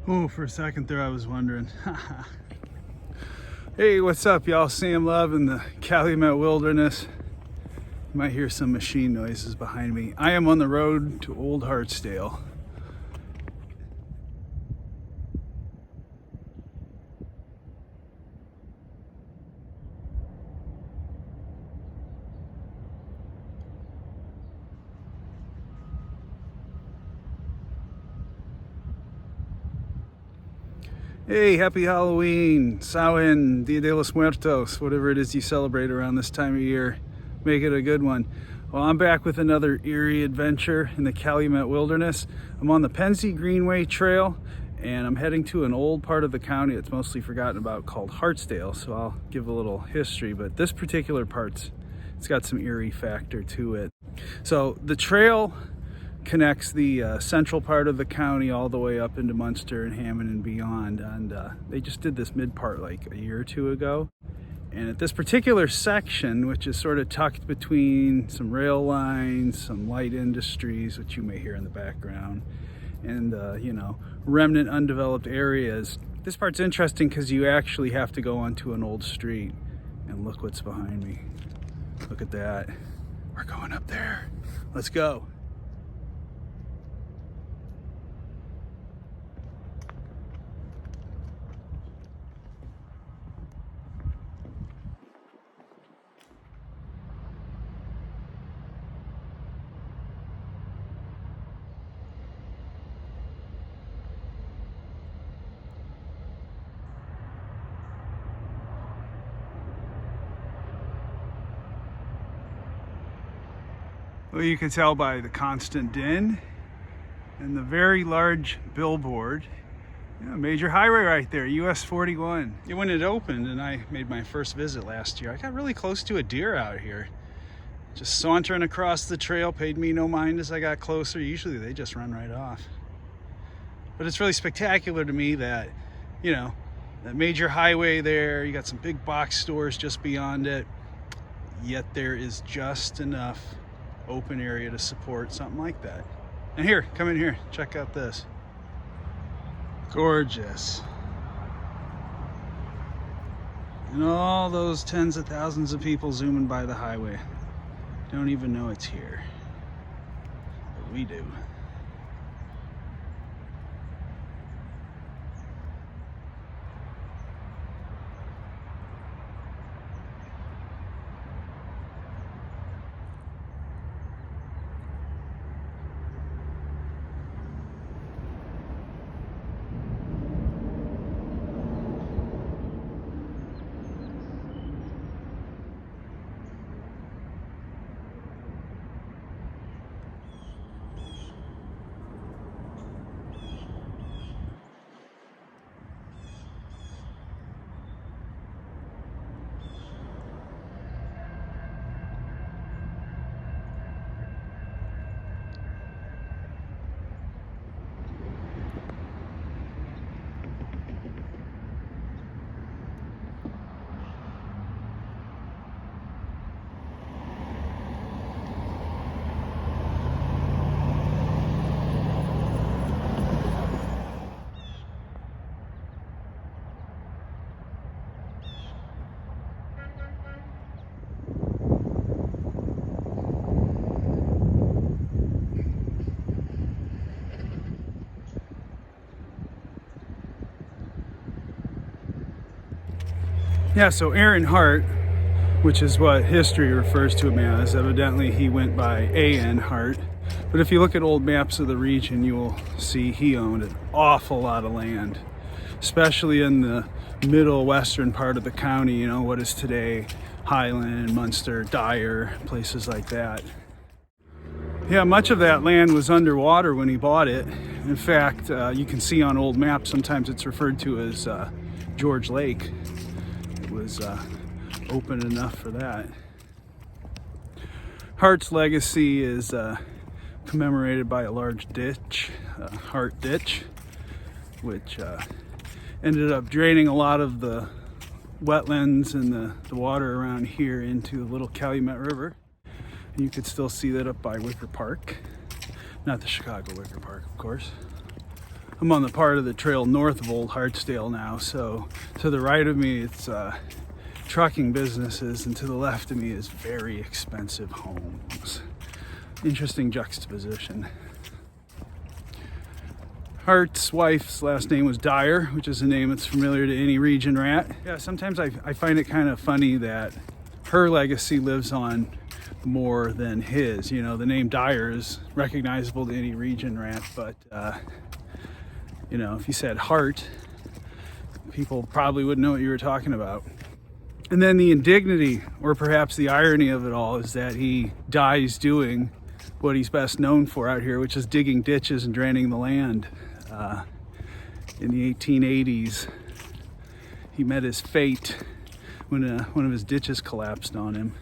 Oh, for a second there I was wondering. Hey, what's up y'all? Sam Love in the Calumet wilderness. You might hear some machine noises behind me. I am on the road to Old Hartsdale. Hey, happy Halloween, Samhain, Dia de los Muertos, whatever it is you celebrate around this time of year. Make it a good one. Well, I'm back with another eerie adventure in the Calumet wilderness. I'm on the Pennsy Greenway Trail, and I'm heading to an old part of the county that's mostly forgotten about called Hartsdale, so I'll give a little history, but this particular part's it's got some eerie factor to it. So the trail connects the central part of the county all the way up into Munster and Hammond and beyond, and they just did this mid part like a year or two ago. And at this particular section, which is sort of tucked between some rail lines, some light industries, which you may hear in the background, and remnant undeveloped areas, this part's interesting because you actually have to go onto an old street. And look what's behind me. Look at that. We're going up there. Let's go. Well, you can tell by the constant din and the very large billboard. Major highway right there, US 41. When it opened and I made my first visit last year, I got really close to a deer out here. Just sauntering across the trail, paid me no mind as I got closer. Usually they just run right off. But it's really spectacular to me that, that major highway there, you got some big box stores just beyond it, yet there is just enough open area to support something like that. And here, come in here, check out this. Gorgeous. And all those tens of thousands of people zooming by the highway don't even know it's here, but we do. Yeah, so Aaron Hart, which is what history refers to him as, evidently he went by A.N. Hart. But if you look at old maps of the region, you will see he owned an awful lot of land, especially in the middle western part of the county, what is today Highland, Munster, Dyer, places like that. Yeah, much of that land was underwater when he bought it. In fact, you can see on old maps, sometimes it's referred to as George Lake. It was open enough for that. Hart's legacy is commemorated by a large ditch, Hart Ditch, which ended up draining a lot of the wetlands and the water around here into the little Calumet River. And you could still see that up by Wicker Park. Not the Chicago Wicker Park, of course. I'm on the part of the trail north of Old Hartsdale now, so to the right of me it's trucking businesses, and to the left of me is very expensive homes. Interesting juxtaposition. Hart's wife's last name was Dyer, which is a name that's familiar to any region rat. Yeah, sometimes I find it kind of funny that her legacy lives on more than his. You know, the name Dyer is recognizable to any region rat, but you know, if you said Hart, people probably wouldn't know what you were talking about. And then the indignity, or perhaps the irony of it all, is that he dies doing what he's best known for out here, which is digging ditches and draining the land. In the 1880s, he met his fate when one of his ditches collapsed on him.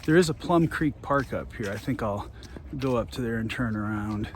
There is a Plum Creek Park up here. I think I'll go up to there and turn around.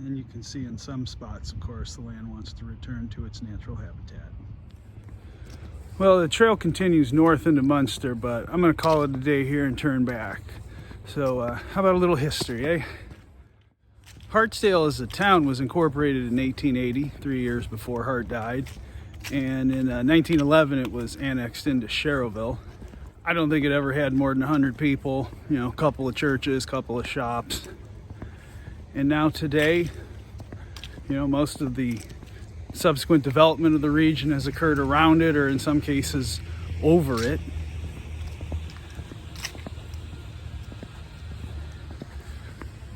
And you can see in some spots, of course, the land wants to return to its natural habitat. Well, the trail continues north into Munster, but I'm going to call it a day here and turn back. So how about a little history, eh? Hartsdale as a town was incorporated in 1880, 3 years before Hart died. And in 1911, it was annexed into Sherrillville. I don't think it ever had more than 100 people, you know, a couple of churches, couple of shops. And now today, you know, most of the subsequent development of the region has occurred around it, or in some cases over it.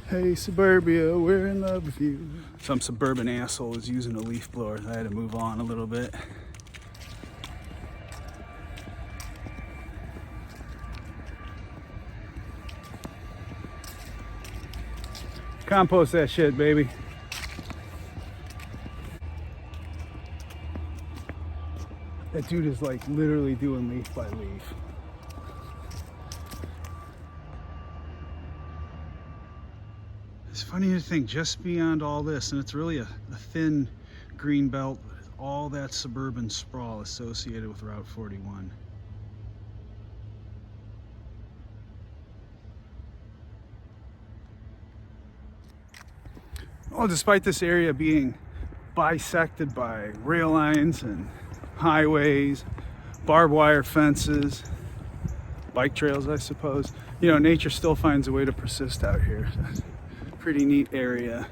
Hey suburbia, we're in love with you. Some suburban asshole was using a leaf blower. I had to move on a little bit. Compost that shit, baby. That dude is like literally doing leaf by leaf. It's funny to think just beyond all this, and it's really a thin green belt, all that suburban sprawl associated with Route 41. Well, despite this area being bisected by rail lines and highways, barbed wire fences, bike trails, I suppose, you know, nature still finds a way to persist out here. So it's a pretty neat area.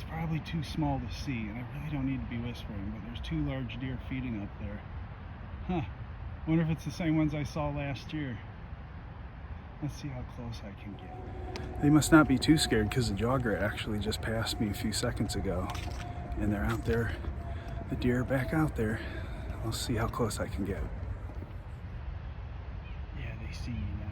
Probably too small to see, and I really don't need to be whispering, but there's 2 large deer feeding up there. Huh. Wonder if it's the same ones I saw last year. Let's see how close I can get. They must not be too scared, because the jogger actually just passed me a few seconds ago, and they're out there. The deer are back out there. I'll see how close I can get. Yeah, they see you now.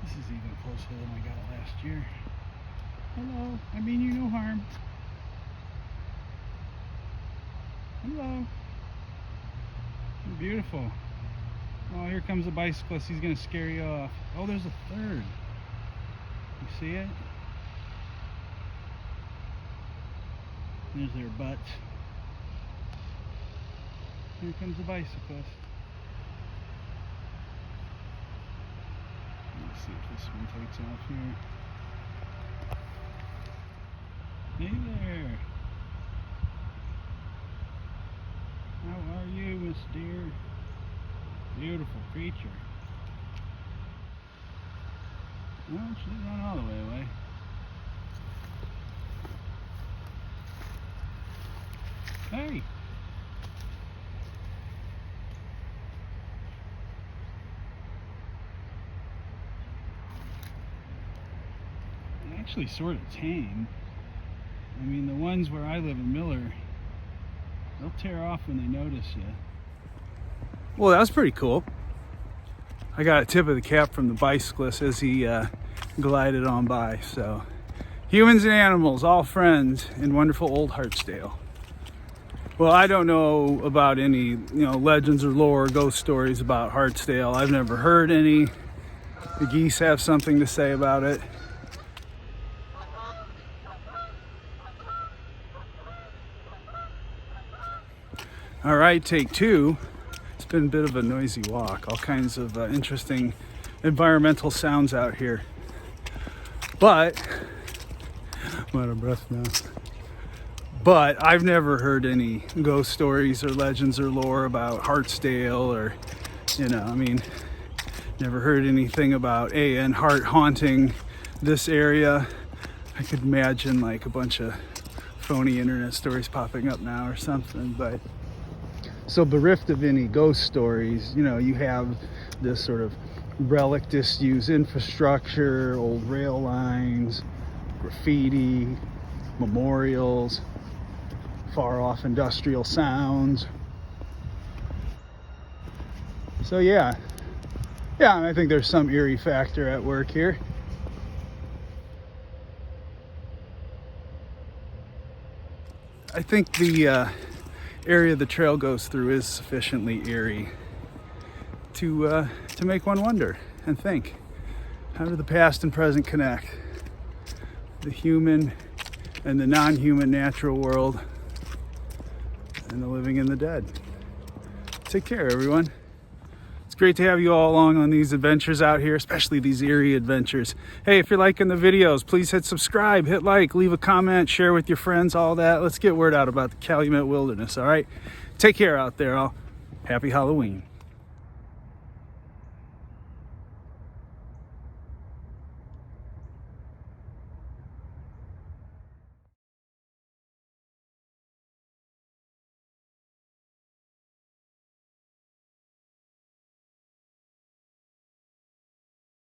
This is even closer than I got last year. Hello, I mean you no harm. Hello. You're beautiful. Oh, here comes a bicyclist. He's gonna scare you off. Oh, there's a third. You see it? There's their butts. Here comes the bicyclist. Let's see if this one takes off here. Hey there. How are you, Miss Deer? Beautiful creature. Well, she's not all the way away. Hey! They're actually sort of tame. I mean, the ones where I live in Miller, they'll tear off when they notice you. Well, that was pretty cool. I got a tip of the cap from the bicyclist as he glided on by. So, humans and animals, all friends in wonderful old Hartsdale. Well, I don't know about any, legends or lore, ghost stories about Hartsdale. I've never heard any. The geese have something to say about it. All right, take two. It's been a bit of a noisy walk. All kinds of interesting environmental sounds out here. But, I'm out of breath now. But I've never heard any ghost stories or legends or lore about Hartsdale or, never heard anything about A.N. Hart haunting this area. I could imagine like a bunch of phony internet stories popping up now or something, but so bereft of any ghost stories, you have this sort of relic disused infrastructure, old rail lines, graffiti, memorials, far off industrial sounds. So yeah, I think there's some eerie factor at work here. I think the area the trail goes through is sufficiently eerie to make one wonder and think, how do the past and present connect? The human and the non-human natural world and the living and the dead. Take care, everyone. It's great to have you all along on these adventures out here, especially these eerie adventures. Hey, if you're liking the videos, please hit subscribe, hit like, leave a comment, share with your friends, all that. Let's get word out about the Calumet Wilderness, all right? Take care out there, all. Happy Halloween.